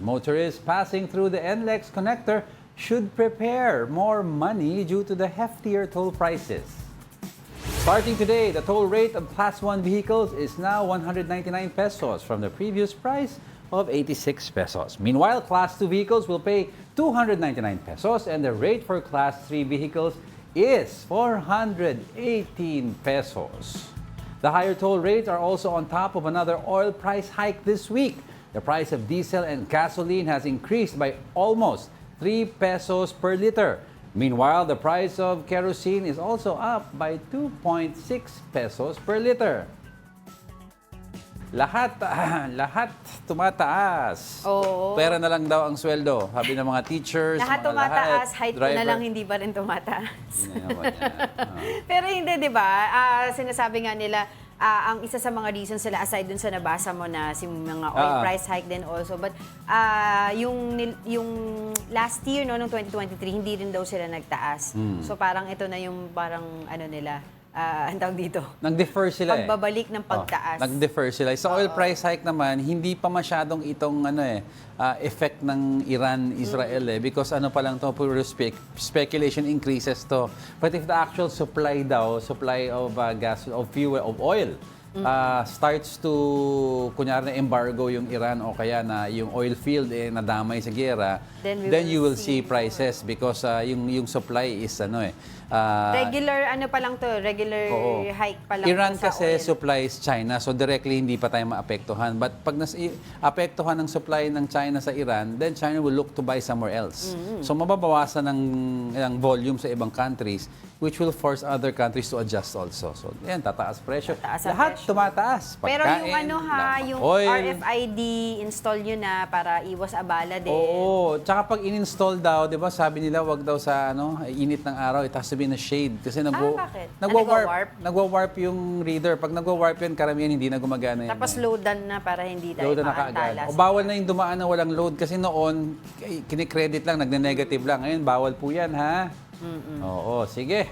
Motorists passing through the NLEX connector should prepare more money due to the heftier toll prices. Starting today, the toll rate of Class 1 vehicles is now 199 pesos from the previous price of 86 pesos. Meanwhile, Class 2 vehicles will pay 299 pesos and the rate for Class 3 vehicles is 418 pesos. The higher toll rates are also on top of another oil price hike this week. The price of diesel and gasoline has increased by almost 3 pesos per liter. Meanwhile, the price of kerosene is also up by 2.6 pesos per liter. Lahat tumataas. Oo. Pera na lang daw ang sweldo, sabi ng mga teachers, Lahat mga tumataas, height ko na driver. lang hindi pa rin tumataas. Yun na naman yan. Pero hindi, di ba? Sinasabi nga nila, ang isa sa mga reasons sila, aside dun sa nabasa mo na si mga oil price hike din also, but yung last year, no, noong 2023, hindi rin daw sila nagtaas. So parang ito na yung parang ano nila, ang tawag dito. Nag-defer sila Pagbabalik ng pagtaas. Nag-defer sila. Sa oil price hike naman, hindi pa masyadong itong effect ng Iran-Israel because ano pa lang to, puro speculation increases to. But if the actual supply of gas, of fuel, of oil, starts to, kunyari na embargo yung Iran o kaya na yung oil field nadamay sa giyera, then you will see prices because yung supply is regular ano pa lang to, regular hike pa lang Iran to sa kasi oil. supplies China, so directly hindi pa tayo maapektuhan. But pag apektuhan ng supply ng China sa Iran, then China will look to buy somewhere else. So mababawasan ng volume sa ibang countries, which will force other countries to adjust also. So yan, tataas presyo. Tataas ang Lahat presyo. tumataas. Pero yung Pagkain, yung oil. RFID install nyo na para iwas abala din. Oo, tsaka pag in-install daw, 'di ba, sabi nila wag daw sa init ng araw, it has to be in a shade kasi bakit? nagwa-warp. Nagwa-warp yung reader. Pag nagwa-warp yun, karamihan hindi na gumagana yan. Tapos loadan na para hindi tayo Load na kaagad. maantalas. O bawal na yung dumaan na walang load kasi noon kinikredit lang, nagne-negative lang. Ngayon bawal po yan, ha? Oo, sige.